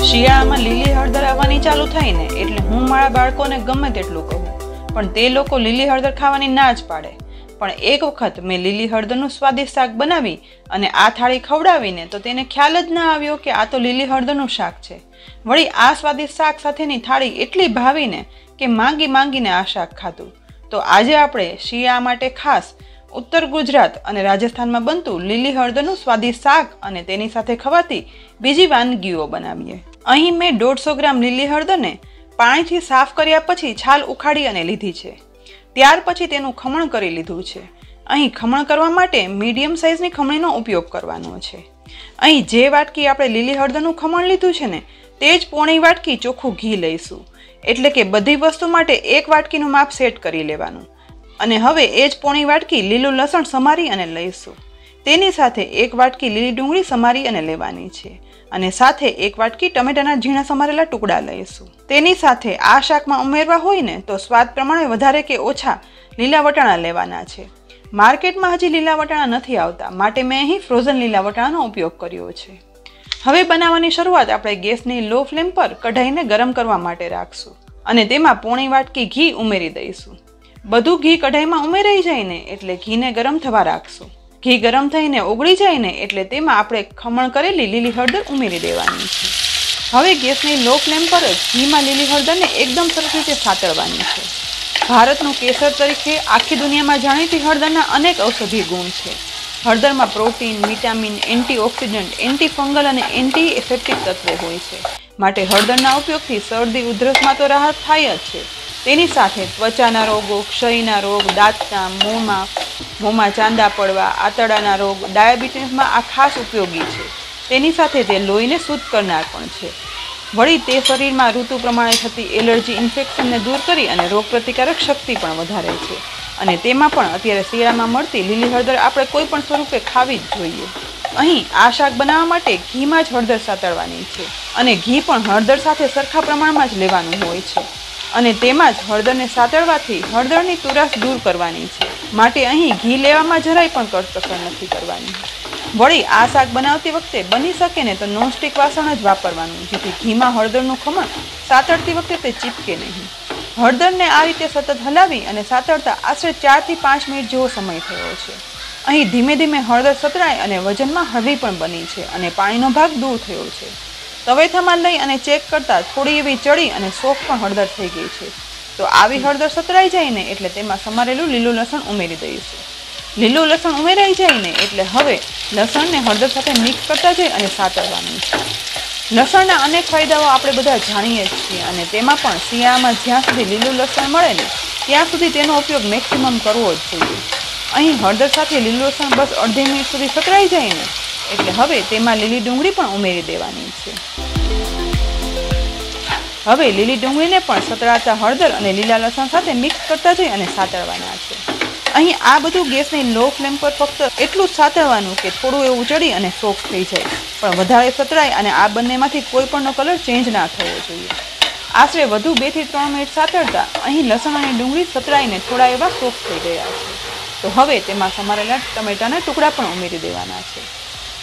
શિયાળામાં લીલી હળદર આવવાની ચાલુ થાય ને એટલે હું મારા બાળકોને ગમે તેટલું કહું, પણ તે લોકો લીલી હળદર ખાવાની ના જ પાડે. પણ એક વખત મેં લીલી હળદરનું સ્વાદિષ્ટ શાક બનાવી અને આ થાળી ખવડાવીને તો તેને ખ્યાલ જ ના આવ્યો કે આ તો લીલી હળદરનું શાક છે. વળી આ સ્વાદિષ્ટ શાક સાથેની થાળી એટલી ભાવીને કે માંગી માંગીને આ શાક ખાધું. તો આજે આપણે શિયાળા માટે ખાસ ઉત્તર ગુજરાત અને રાજસ્થાનમાં બનતું લીલી હળદરનું સ્વાદિષ્ટ શાક અને તેની સાથે ખવાતી બીજી વાનગીઓ બનાવીએ. અહીં મેં 150 ગ્રામ લીલી હળદરને પાણીથી સાફ કર્યા પછી છાલ ઉખાડી અને લીધી છે. ત્યાર પછી તેનું ખમણ કરી લીધું છે. અહીં ખમણ કરવા માટે મીડિયમ સાઇઝની ખમણીનો ઉપયોગ કરવાનો છે. અહીં જે વાટકી આપણે લીલી હળદરનું ખમણ લીધું છે ને તે જ પોણી વાટકી ચોખ્ખું ઘી લઈશું. એટલે કે બધી વસ્તુ માટે એક વાટકીનું માપ સેટ કરી લેવાનું. અને હવે એ જ પોણી વાટકી લીલું લસણ સમારી અને લઈશું. તેની સાથે એક વાટકી લીલી ડુંગળી સમારી અને લેવાની છે. અને સાથે એક વાટકી ટમેટાના ઝીણા સમારેલા ટુકડા લઈશું. તેની સાથે આ શાકમાં ઉમેરવા હોય ને તો સ્વાદ પ્રમાણે વધારે કે ઓછા લીલા વટાણા લેવાના છે. માર્કેટમાં હજી લીલા વટાણા નથી આવતા, માટે મેં અહીં ફ્રોઝન લીલા વટાણાનો ઉપયોગ કર્યો છે. હવે બનાવવાની શરૂઆત આપણે ગેસની લો ફ્લેમ પર કઢાઈને ગરમ કરવા માટે રાખશું અને તેમાં પોણી વાટકી ઘી ઉમેરી દઈશું. બધું ઘી કઢાઈમાં ઉમેરાઈ જાય ને એટલે ઘીને ગરમ થવા રાખશું. ઘી ગરમ થઈને ઓગળી જાય ને એટલે તેમાં આપણે ખમણ કરેલી લીલી હળદર ઉમેરી દેવાની છે. હવે ગેસની લો ફ્લેમ પર જ ઘીમાં લીલી હળદરને એકદમ સરસ રીતે સાતળવાની છે. ભારતનું કેસર તરીકે આખી દુનિયામાં જાણીતી હળદરના અનેક ઔષધીય ગુણ છે. હળદરમાં પ્રોટીન, વિટામિન, એન્ટીઓક્સિડન્ટ, એન્ટીફંગલ અને એન્ટીસેપ્ટિક તત્વો હોય છે. માટે હળદરના ઉપયોગથી શરદી ઉધરસમાં તો રાહત થાય જ છે. તેની સાથે ત્વચાના રોગો, ક્ષયના રોગ, દાંતના, મોંમાં ચાંદા પડવા, આંતરડાના રોગ, ડાયાબિટીસમાં આ ખાસ ઉપયોગી છે. તેની સાથે તે લોહીને શુદ્ધ કરનાર પણ છે. વળી તે શરીરમાં ઋતુ પ્રમાણે થતી એલર્જી, ઇન્ફેક્શનને દૂર કરી અને રોગપ્રતિકારક શક્તિ પણ વધારે છે. અને તેમાં પણ અત્યારે શિયાળામાં મળતી લીલી હળદર આપણે કોઈ પણ સ્વરૂપે ખાવી જ જોઈએ. અહીં આ શાક બનાવવા માટે ઘીમાં જ હળદર સાતળવાની છે અને ઘી પણ હળદર સાથે સરખા પ્રમાણમાં જ લેવાનું હોય છે. અને તેમાં જ હળદરને સાતળવાથી હળદરની તુરાશ દૂર કરવાની છે. માટે અહીં ઘી લેવામાં જરાય પણ કસર નથી કરવાની. વળી આ શાક બનાવતી વખતે બની શકે ને તો નોનસ્ટિક વાસણ જ વાપરવાનું, જેથી ઘીમાં હળદરનું ખમણ સાતળતી વખતે તે ચીપકે નહીં. હળદરને આ રીતે સતત હલાવી અને સાતળતા આશરે 4 થી 5 મિનિટ જેવો સમય થયો છે. અહીં ધીમે ધીમે હળદર સતળાય અને વજનમાં હળવી પણ બની છે અને પાણીનો ભાગ દૂર થયો છે. તવેથામાં લઈ અને ચેક કરતા થોડી એવી ચડી અને સોફ્ટ પણ હળદર થઈ ગઈ છે. તો આવી હળદર સતરાઈ જાય ને એટલે તેમાં સમારેલું લીલું લસણ ઉમેરી દઈશું. લીલું લસણ ઉમેરાઈ જાય ને એટલે હવે લસણને હળદર સાથે મિક્સ કરતા જઈ અને સાતળવાનું છે. લસણના અનેક ફાયદાઓ આપણે બધા જાણીએ જ છીએ અને તેમાં પણ શિયાળામાં જ્યાં સુધી લીલું લસણ મળે ને ત્યાં સુધી તેનો ઉપયોગ મેક્સિમમ કરવો જ જોઈએ. અહીં હળદર સાથે લીલું લસણ બસ અડધી મિનિટ સુધી સતરાઈ જાય ને એટલે હવે તેમાં લીલી ડુંગળી પણ ઉમેરી દેવાની છે. હવે લીલી ડુંગળીને પણ સતળાતા હળદર અને લીલા લસણ સાથે મિક્સ કરતા જઈ અને સાતળવાના છે. અહીં આ બધું ગેસની લો ફ્લેમ પર ફક્ત એટલું જ સાતળવાનું કે થોડું એવું ચડી અને સોફ્ટ થઈ જાય, પણ વધારે સતળાય અને આ બંનેમાંથી કોઈ પણનો કલર ચેન્જ ના થવો જોઈએ. આશરે વધુ 2 થી 3 મિનિટ સાતળતા અહીં લસણ અને ડુંગળી સતળાઈને થોડા એવા સોફ્ટ થઈ ગયા છે. તો હવે તેમાં સમારેલા ટમેટાના ટુકડા પણ ઉમેરી દેવાના છે.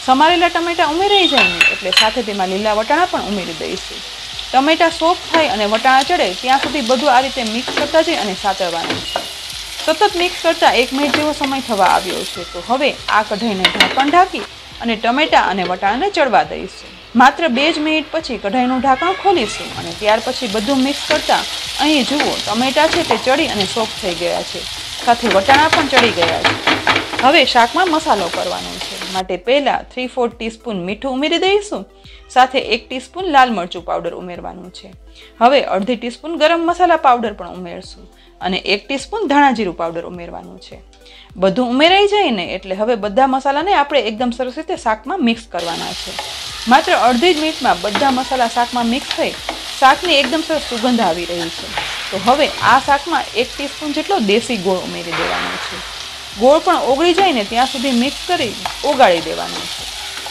સમારેલા ટમેટા ઉમેરાઈ જાય ને એટલે સાથે તેમાં લીલા વટાણા પણ ઉમેરી દઈશું. ટમેટા સોફ્ટ થાય અને વટાણા ચડે ત્યાં સુધી બધું આ રીતે મિક્સ કરતા જઈ અને સાતળવાનું છે. સતત મિક્સ કરતા 1 મિનિટ જેવો સમય થવા આવ્યો છે. તો હવે આ કઢાઈને ઢાંકણ ઢાંકી અને ટમેટા અને વટાણાને ચડવા દઈશું. માત્ર 2 જ મિનિટ પછી કઢાઈનું ઢાંકણ ખોલીશું અને ત્યાર પછી બધું મિક્સ કરતા અહીં જુઓ ટમેટા છે તે ચડી અને સોફ્ટ થઈ ગયા છે, સાથે વટાણા પણ ચડી ગયા છે. હવે શાકમાં મસાલો કરવાનો છે. માટે પહેલા 3/4 ટીસ્પૂન મીઠું ઉમેરી દઈશું. સાથે 1 ટીસ્પૂન લાલ મરચું પાવડર ઉમેરવાનું છે. હવે અડધી ટીસ્પૂન ગરમ મસાલા પાવડર પણ ઉમેરશું અને 1 ટીસ્પૂન ધાણા જીરું પાવડર ઉમેરવાનું છે. બધું ઉમેરાઈ જાય ને એટલે હવે બધા મસાલાને આપણે એકદમ સરસ રીતે શાકમાં મિક્સ કરવાના છે. માત્ર અડધી જ મિનિટમાં બધા મસાલા શાકમાં મિક્સ થઈ શાકની એકદમ સરસ સુગંધ આવી રહી છે. તો હવે આ શાકમાં 1 ટીસ્પૂન જેટલો દેશી ગોળ ઉમેરી દેવાનો છે. ગોળ પણ ઓગળી જાય ને ત્યાં સુધી મિક્સ કરી ઓગાળી દેવાનો છે.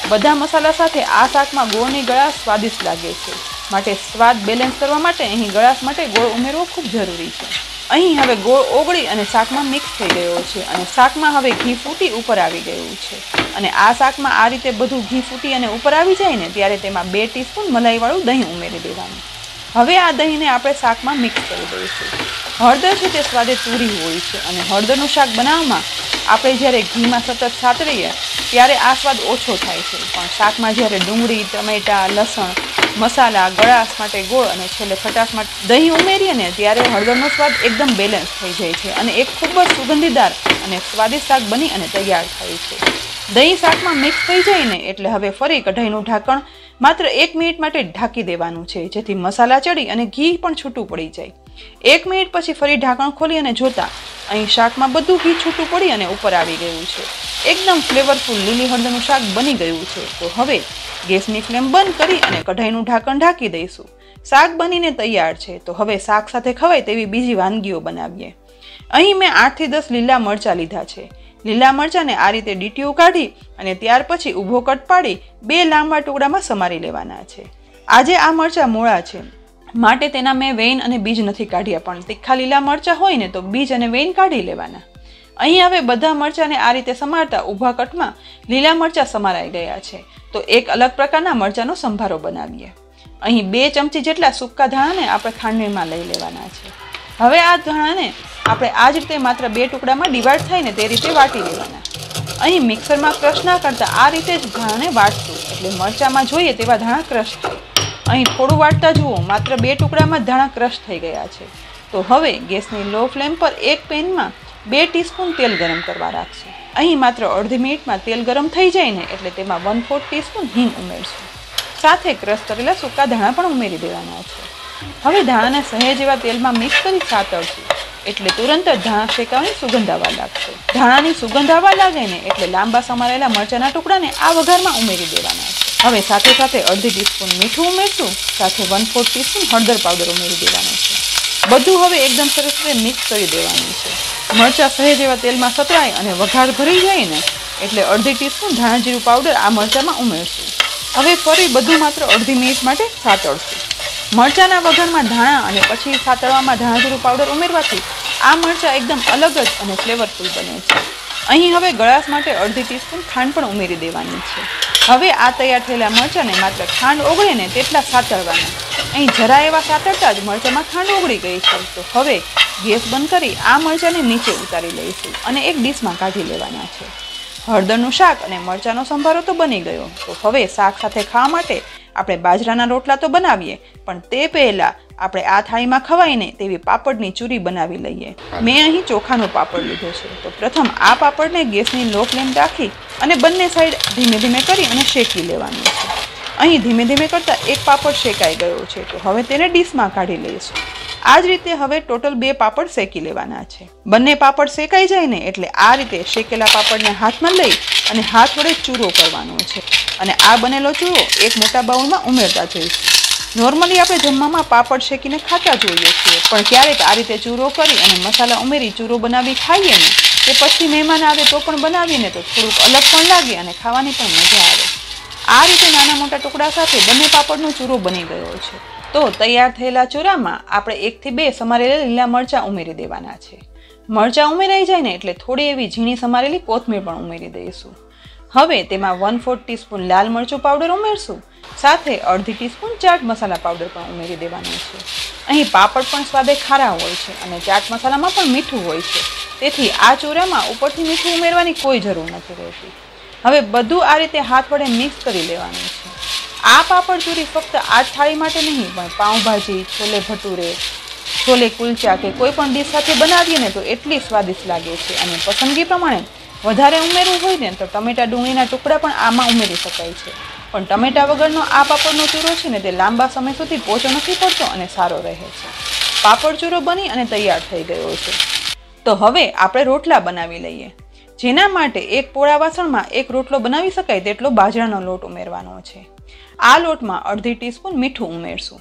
બધા મસાલા સાથે આ શાકમાં ગોળની ગળાશ સ્વાદિષ્ટ લાગે છે, માટે સ્વાદ બેલેન્સ કરવા માટે અહીં ગળાશ માટે ગોળ ઉમેરવો ખૂબ જરૂરી છે. અહીં હવે ગોળ ઓગળી અને શાકમાં મિક્સ થઈ ગયો છે અને શાકમાં હવે ઘી ફૂટી ઉપર આવી ગયું છે. અને આ શાકમાં આ રીતે બધું ઘી ફૂટી અને ઉપર આવી જાય ને ત્યારે તેમાં 2 ટીસ્પૂન મલાઈવાળું દહીં ઉમેરી દેવાનું. હવે આ દહીંને આપણે શાકમાં મિક્સ કરી દઈશું. હળદર છે તે સ્વાદે તુરી હોય છે અને હળદરનું શાક બનાવવામાં આપણે જ્યારે ઘીમાં સતત સાતળીએ ત્યારે આ સ્વાદ ઓછો થાય છે, પણ શાકમાં જ્યારે ડુંગળી, ટમેટા, લસણ, મસાલા, ગળાશ માટે ગોળ અને છેલ્લે ખટાશ માટે દહીં ઉમેરીએ ને ત્યારે હળદરનો સ્વાદ એકદમ બેલેન્સ થઈ જાય છે અને એક ખૂબ જ સુગંધીદાર અને સ્વાદિષ્ટ શાક બની અને તૈયાર થાય છે. દહીં શાકમાં મિક્સ થઈ જાય ને એટલે હવે ફરી કઢાઈનું ઢાંકણ માત્ર 1 મિનિટ માટે ઢાંકી દેવાનું છે, જેથી મસાલા ચડી અને ઘી પણ છૂટું પડી જાય. 1 મિનિટ પછી ફરી ઢાંકણ ખોલી અને જોતા અહીં શાકમાં બધું ઘી છૂટું પડી અને ઉપર આવી ગયું છે. એકદમ ફ્લેવરફુલ લીલી હળદરનું શાક બની ગયું છે. તો હવે ગેસની ફ્લેમ બંધ કરી અને કઢાઈનું ઢાંકણ ઢાંકી દઈશું. શાક બનીને તૈયાર છે. તો હવે શાક સાથે ખવાય તેવી બીજી વાનગીઓ બનાવીએ. અહીં મેં 8 થી 10 લીલા મરચાં લીધા છે. લીલા મરચાંને આ રીતે ડીટીઓ કાઢી અને ત્યાર પછી ઊભો કટ પાડી 2 લાંબા ટુકડામાં સમારી લેવાના છે. આજે આ મરચાં મોળા છે માટે તેના મેં વેઈન અને બીજ નથી કાઢ્યા, પણ તીખા લીલા મરચાં હોય ને તો બીજ અને વેઈન કાઢી લેવાના. અહીં હવે બધા મરચાંને આ રીતે સમારતા ઊભા કટમાં લીલા મરચાં સમારાઈ ગયા છે. તો એક અલગ પ્રકારના મરચાંનો સંભારો બનાવીએ. અહીં 2 ચમચી જેટલા સૂકા ધાણાને આપણે ખાંડણીમાં લઈ લેવાના છે. હવે આ ધાણાને આપણે આ જ રીતે માત્ર 2 ટુકડામાં ડિવાઈડ થાય ને તે રીતે વાટી લેવાના. અહીં મિક્સરમાં ક્રશ ના કરતા આ રીતે જ ધાણાને વાટશું એટલે મરચાંમાં જોઈએ તેવા ધાણા ક્રશ થાય. અહીં થોડું વાટતા જુઓ માત્ર 2 ટુકડામાં જ ધાણા ક્રશ થઈ ગયા છે. તો હવે ગેસની લો ફ્લેમ પર એક પેનમાં 2 ટીસ્પૂન તેલ ગરમ કરવા રાખશું. અહીં માત્ર અડધી મિનિટમાં તેલ ગરમ થઈ જાય ને એટલે તેમાં 1/4 ટીસ્પૂન હિંગ ઉમેરશું. સાથે ક્રશ કરેલા સૂકા ધાણા પણ ઉમેરી દેવાના છે. હવે ધાણાને સહેજ એવા તેલમાં મિક્સ કરી સાતળશું એટલે તુરંત જ ધાણા શેકાવાની સુગંધ આવવા લાગશે. ધાણાની સુગંધ આવવા લાગે ને એટલે લાંબા સમારેલા મરચાના ટુકડાને આ વઘારમાં ઉમેરી દેવાના છે. હવે સાથે સાથે અડધી ટીસ્પૂન મીઠું ઉમેરશું. સાથે 1/4 ટીસ્પૂન હળદર પાવડર ઉમેરી દેવાનો છે. બધું હવે એકદમ સરસ રીતે મિક્સ કરી દેવાનું છે. મરચાં સહેજ એવા તેલમાં સતળાય અને વઘાર ભરી જાય ને એટલે અડધી ટીસ્પૂન ધાણા જીરું પાવડર આ મરચાંમાં ઉમેરશું. હવે ફરી બધું માત્ર અડધી મિનિટ માટે સાતળશું. મરચાંના વઘારમાં ધાણા અને પછી સાતળવામાં ધાણા જીરું પાવડર ઉમેરવાથી આ મરચાં એકદમ અલગ જ અને ફ્લેવરફુલ બને છે. અહીં હવે ગળાશ માટે અડધી ટીસ્પૂન ખાંડ પણ ઉમેરી દેવાની છે. હવે આ તૈયાર થયેલા મરચાંને માત્ર ખાંડ ઓગળે ને તેટલા સાતળવાના. અહીં જરા એવા સાતળતા જ મરચાંમાં ખાંડ ઓગળી ગઈ છે. તો હવે ગેસ બંધ કરી આ મરચાંને નીચે ઉતારી લઈશું અને એક ડીશમાં કાઢી લેવાના છે. હળદરનું શાક અને મરચાંનો સંભારો તો બની ગયો. તો હવે શાક સાથે ખાવા માટે આપણે બાજરાના રોટલા તો બનાવીએ, પણ તે પહેલાં આપણે આ થાળીમાં ખવાય ને તેવી પાપડની ચૂરી બનાવી લઈએ. મેં અહીં ચોખાનો પાપડ લીધો છે. તો પ્રથમ આ પાપડને ગેસની લો ફ્લેમ રાખી અને બંને સાઈડ ધીમે ધીમે કરી અને શેકી લેવાનું છે. અહીં ધીમે ધીમે કરતાં એક પાપડ શેકાઈ ગયો છે. તો હવે તેને ડીશમાં કાઢી લઈશું. આ જ રીતે હવે ટોટલ 2 પાપડ શેકી લેવાના છે. બંને પાપડ શેકાઈ જાય ને એટલે આ રીતે શેકેલા પાપડને હાથમાં લઈ અને હાથ વડે ચૂરો કરવાનો છે અને આ બનેલો ચૂરો એક મોટા બાઉલમાં ઉમેરતા જઈશું. નોર્મલી આપણે જમવામાં પાપડ શેકીને ખાતા જોઈએ છીએ, પણ ક્યારેક આ રીતે ચૂરો કરી અને મસાલા ઉમેરી ચૂરો બનાવી ખાઈએ ને કે પછી મહેમાન આવે તો પણ બનાવીને તો થોડુંક અલગ પણ લાગે અને ખાવાની પણ મજા આવે. આ રીતે નાના મોટા ટુકડા સાથે બંને પાપડનો ચૂરો બની ગયો છે. તો તૈયાર થયેલા ચૂરામાં આપણે 1 થી 2 સમારેલા લીલા મરચાં ઉમેરી દેવાના છે. મરચાં ઉમેરાઈ જાય ને એટલે થોડી એવી ઝીણી સમારેલી કોથમીર પણ ઉમેરી દઈશું. હવે તેમાં 1/4 ટીસ્પૂન લાલ મરચું પાવડર ઉમેરશું. સાથે અડધી ટીસ્પૂન ચાટ મસાલા પાવડર પણ ઉમેરી દેવાનું છે. અહીં પાપડ પણ સ્વાદે ખારા હોય છે અને ચાટ મસાલામાં પણ મીઠું હોય છે, તેથી આ ચૂરામાં ઉપરથી મીઠું ઉમેરવાની કોઈ જરૂર નથી રહેતી. હવે બધું આ રીતે હાથ વડે મિક્સ કરી લેવાનું છે. આ પાપડ ચૂરી ફક્ત આ જ થાળી માટે નહીં, પણ પાઉંભાજી, છોલે ભટુરે, છોલે કુલચા કે કોઈ પણ ડીશ સાથે બનાવીએ ને તો એટલી સ્વાદિષ્ટ લાગે છે. અને પસંદગી પ્રમાણે વધારે ઉમેરવું હોય ને તો ટમેટા ડુંગળીના ટુકડા પણ આમાં ઉમેરી શકાય છે. પણ ટમેટા વગરનો આ પાપડનો ચૂરો છે ને તે લાંબા સમય સુધી પોચો નથી પડતો અને સારો રહે છે. પાપડ ચૂરો બની અને તૈયાર થઈ ગયો છે. તો હવે આપણે રોટલા બનાવી લઈએ. જેના માટે એક પોળા વાસણમાં એક રોટલો બનાવી શકાય તેટલો બાજરાનો લોટ ઉમેરવાનો છે. આ લોટમાં અડધી ટીસ્પૂન મીઠું ઉમેરશું.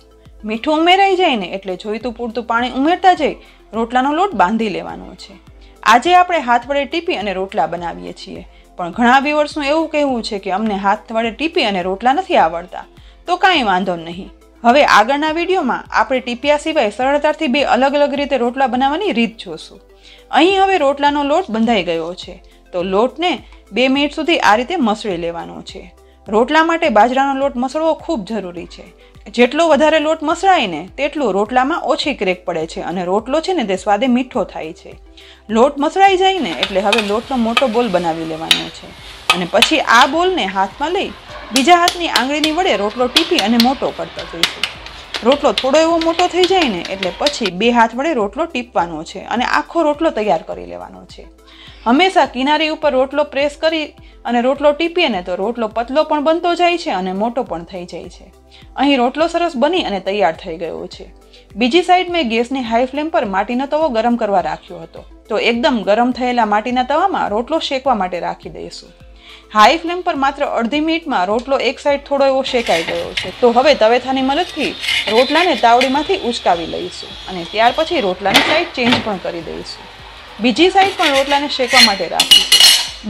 મીઠું ઉમેરાઈ જાય ને એટલે જોઈતું પૂરતું પાણી ઉમેરતા જઈ રોટલાનો લોટ બાંધી લેવાનો છે. આજે આપણે હાથ વડે ટીપી અને રોટલા બનાવીએ છીએ, પણ ઘણા વ્યુઅર્સનું એવું કહેવું છે કે અમને હાથ વડે ટીપી અને રોટલા નથી આવડતા. તો કાંઈ વાંધો નહીં, હવે આગળના વિડીયોમાં આપણે ટીપિયા સિવાય સરળતાથી બે અલગ અલગ રીતે રોટલા બનાવવાની રીત જોશું. અહીં હવે રોટલાનો લોટ બંધાઈ ગયો છે, તો લોટને 2 મિનિટ સુધી આ રીતે મસળી લેવાનો છે. રોટલા માટે બાજરાનો લોટ મસળવો ખૂબ જરૂરી છે. જેટલો વધારે લોટ મસળાય ને તેટલું રોટલામાં ઓછી ક્રેક પડે છે અને રોટલો છે ને તે સ્વાદે મીઠો થાય છે. લોટ મસળાઈ જાય ને એટલે હવે લોટનો મોટો બોલ બનાવી લેવાનો છે અને પછી આ બોલને હાથમાં લઈ બીજા હાથની આંગળીની વડે રોટલો ટીપી અને મોટો કરતા જઈશું. રોટલો થોડો એવો મોટો થઈ જાય ને એટલે પછી 2 હાથ વડે રોટલો ટીપવાનો છે અને આખો રોટલો તૈયાર કરી લેવાનો છે. હંમેશા કિનારી ઉપર રોટલો પ્રેસ કરી અને રોટલો ટીપીએ ને તો રોટલો પતલો પણ બનતો જાય છે અને મોટો પણ થઈ જાય છે. અહીં રોટલો સરસ બની અને તૈયાર થઈ ગયો છે. બીજી સાઈડ મેં ગેસની હાઈ ફ્લેમ પર માટીનો તવો ગરમ કરવા રાખ્યો હતો, તો એકદમ ગરમ થયેલા માટીના તવામાં રોટલો શેકવા માટે રાખી દઈશું. હાઈ ફ્લેમ પર માત્ર અડધી મિનિટમાં રોટલો એક સાઈડ થોડો એવો શેકાઈ ગયો છે. તો હવે તવેથાની મદદથી રોટલાને તાવડીમાંથી ઉચકાવી લઈશું અને ત્યાર પછી રોટલાની સાઈડ ચેન્જ પણ કરી દઈશું. બીજી સાઈડ પણ રોટલાને શેકવા માટે રાખીશું.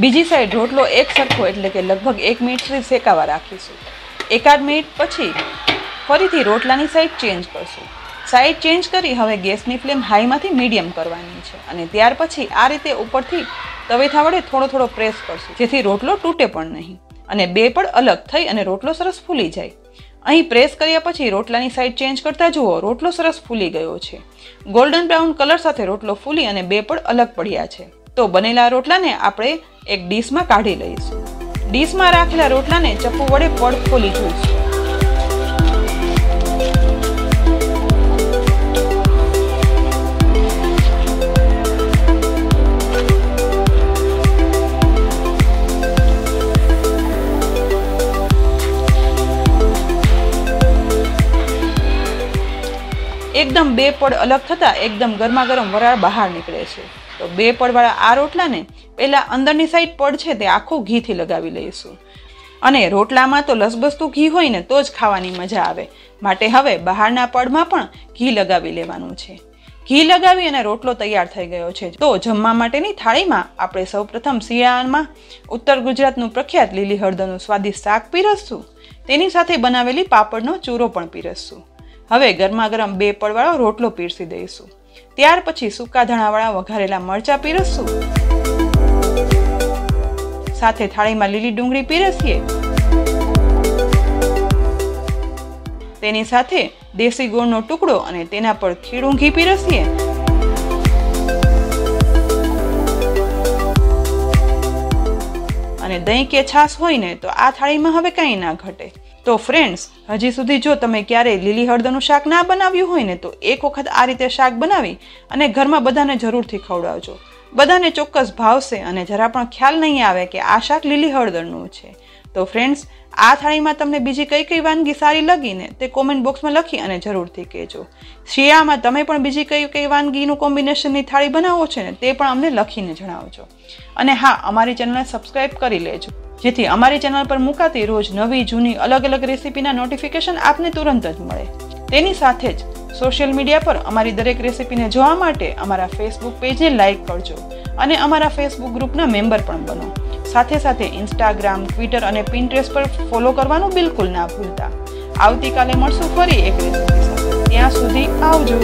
બીજી સાઈડ રોટલો એક સરખો એટલે કે લગભગ 1 મિનિટ સુધી શેકાવા રાખીશું. એકાદ મિનિટ પછી ફરીથી રોટલાની સાઈડ ચેન્જ કરશું. સાઈડ ચેન્જ કરી હવે ગેસની ફ્લેમ હાઈમાંથી મીડિયમ કરવાની છે અને ત્યાર પછી આ રીતે ઉપરથી તવેથા વડે થોડો થોડો પ્રેસ કરશું, જેથી રોટલો તૂટે પણ નહીં અને બે પડ અલગ થઈ અને રોટલો સરસ ફૂલી જાય. અહીં પ્રેસ કર્યા પછી રોટલાની સાઈડ ચેન્જ કરતા જુઓ, રોટલો સરસ ફૂલી ગયો છે. ગોલ્ડન બ્રાઉન કલર સાથે રોટલો ફૂલી અને બે પડ અલગ પડ્યા છે. તો બનેલા રોટલાને આપણે એક ડીશમાં કાઢી લઈશું. ડીશમાં રાખેલા રોટલાને ચપ્પુ વડે પડ ખોલી જોઈશું. એકદમ બે પડ અલગ થતા એકદમ ગરમા ગરમ વરાળ બહાર નીકળે છે. તો બે પડવાળા આ રોટલાને પહેલા અંદરની સાઈડ પડ છે તે આખું ઘીથી લગાવી લઈશું. અને રોટલામાં તો લસબસતું ઘી હોય ને તો જ ખાવાની મજા આવે, માટે હવે બહારના પડમાં પણ ઘી લગાવી લેવાનું છે. ઘી લગાવી અને રોટલો તૈયાર થઈ ગયો છે. તો જમવા માટેની થાળીમાં આપણે સૌપ્રથમ શિયાળામાં ઉત્તર ગુજરાતનું પ્રખ્યાત લીલી હળદરનું સ્વાદિષ્ટ શાક પીરસશું. તેની સાથે બનાવેલી પાપડનો ચૂરો પણ પીરસશું. હવે ગરમા ગરમ બે પડવાળો રોટલો પીરસી દઈશું. ત્યાર પછી સૂકા ધાણાવાળા વઘારેલા મરચા પીરસશું. સાથે થાળીમાં લીલી ડુંગળી પીરસીએ. તેની સાથે દેશી ગોળનો ટુકડો અને તેના પર ખીરું ઘી પીરસીએ. અને દહીં કે છાશ હોય ને તો આ થાળીમાં હવે કંઈ ના ઘટે. તો ફ્રેન્ડ્સ, હજી સુધી જો તમે ક્યારેય લીલી હળદરનું શાક ના બનાવ્યું હોય ને તો એક વખત આ રીતે શાક બનાવી અને ઘરમાં બધાને જરૂરથી ખવડાવજો. બધાને ચોક્કસ ભાવશે અને જરા પણ ખ્યાલ નહીં આવે કે આ શાક લીલી હળદરનું છે. તો ફ્રેન્ડ્સ, આ થાળીમાં તમને બીજી કઈ કઈ વાનગી સારી લાગી ને તે કોમેન્ટ બોક્સમાં લખી અને જરૂરથી કહેજો. શિયાળામાં તમે પણ બીજી કઈ કઈ વાનગીનું કોમ્બિનેશનની થાળી બનાવો છો ને તે પણ અમને લખીને જણાવજો. અને હા, અમારી ચેનલને સબસ્ક્રાઈબ કરી લેજો, જેથી અમારી ચેનલ પર મુકાતી રોજ નવી જૂની અલગ અલગ રેસીપીના નોટિફિકેશન આપને તુરંત જ મળે. તેની સાથે જ સોશિયલ મીડિયા પર અમારી દરેક રેસીપીને જોવા માટે અમારા ફેસબુક પેજને લાઇક કરજો અને અમારા ફેસબુક ગ્રુપના મેમ્બર પણ બનો. સાથે સાથે ઇન્સ્ટાગ્રામ, ટ્વિટર અને પિન્ટરેસ્ટ પર ફોલો કરવાનું બિલકુલ ના ભૂલતા. આવતીકાલે મળશું ફરી એક રેસીપી સાથે. ત્યાં સુધી આવજો.